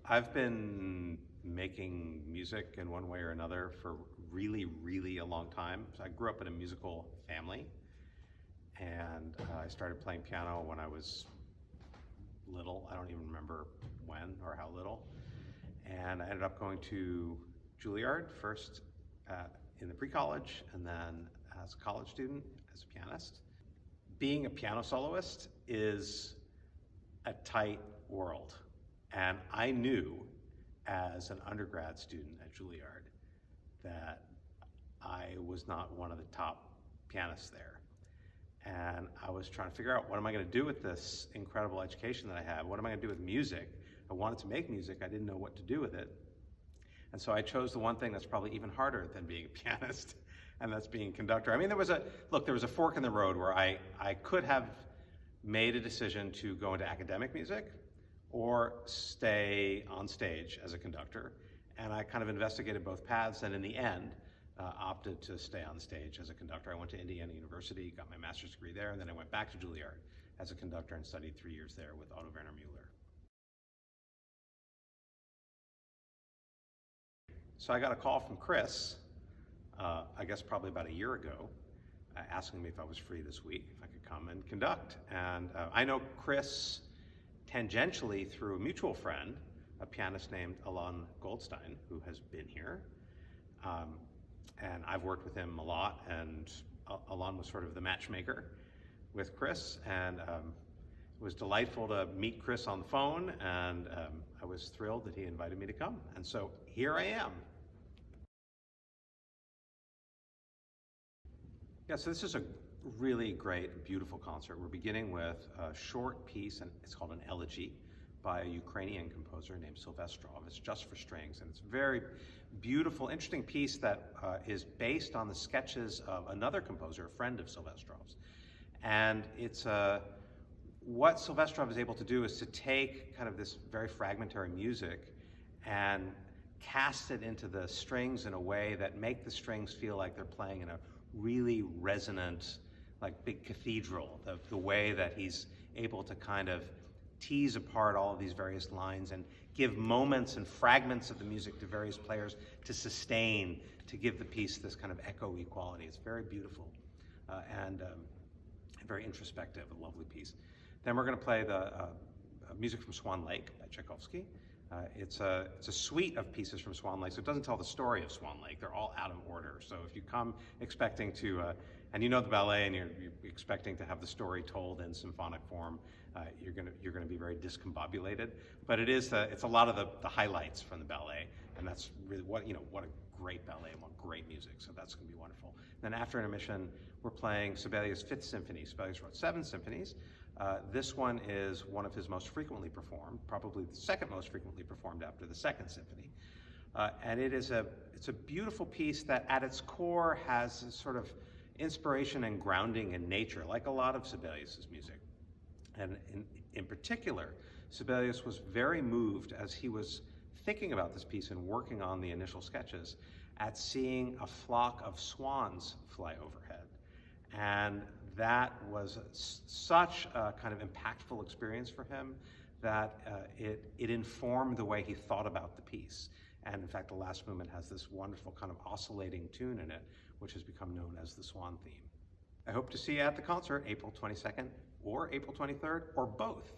I've been making music in one way or another for really a long time. So I grew up in a musical family, and I started playing piano when I was little. I don't even remember when or how little. And I ended up going to Juilliard first in the pre-college, and then as a college student as a pianist. Being a piano soloist is a tight world. And I knew as an undergrad student at Juilliard that I was not one of the top pianists there. And I was trying to figure out, what am I going to do with this incredible education that I have? What am I going to do with music? I wanted to make music. I didn't know what to do with it. And so I chose the one thing that's probably even harder than being a pianist, and that's being a conductor. I mean, there was a fork in the road where I could have made a decision to go into academic music or stay on stage as a conductor. And I kind of investigated both paths, and in the end, opted to stay on stage as a conductor. I went to Indiana University, got my master's degree there, and then I went back to Juilliard as a conductor and studied 3 years there with Otto Werner Müller. So I got a call from Chris, I guess probably about a year ago, asking me if I was free this week, if I could come and conduct. And I know Chris tangentially through a mutual friend, a pianist named Alon Goldstein, who has been here. And I've worked with him a lot, and Alon was sort of the matchmaker with Chris, and it was delightful to meet Chris on the phone, and I was thrilled that he invited me to come. And so here I am. Yeah, so this is a really great, beautiful concert. We're beginning with a short piece, and it's called an elegy by a Ukrainian composer named Silvestrov. It's just for strings, and it's a very beautiful, interesting piece that is based on the sketches of another composer, a friend of Silvestrov's. And it's what Silvestrov is able to do is to take kind of this very fragmentary music and cast it into the strings in a way that make the strings feel like they're playing in a really resonant, like big cathedral, the way that he's able to kind of tease apart all of these various lines and give moments and fragments of the music to various players to sustain, to give the piece this kind of echoey quality. It's very beautiful and very introspective, a lovely piece. Then we're going to play the music from Swan Lake by Tchaikovsky. It's a suite of pieces from Swan Lake, so it doesn't tell the story of Swan Lake. They're all out of order. So if you come expecting to, and you know the ballet, and you're expecting to have the story told in symphonic form, you're gonna be very discombobulated. But it's a lot of the highlights from the ballet, and that's really what a great ballet and what great music. So that's gonna be wonderful. Then after intermission, we're playing Sibelius' Fifth Symphony. Sibelius wrote 7 symphonies. This one is one of his most frequently performed, probably the second most frequently performed after the Second Symphony. And it's a beautiful piece that at its core has a sort of inspiration and grounding in nature, like a lot of Sibelius' music. And in particular, Sibelius was very moved as he was thinking about this piece and working on the initial sketches at seeing a flock of swans fly overhead. And that was such a kind of impactful experience for him that it informed the way he thought about the piece. And in fact, the last movement has this wonderful kind of oscillating tune in it, which has become known as the Swan theme. I hope to see you at the concert April 22nd or April 23rd, or both.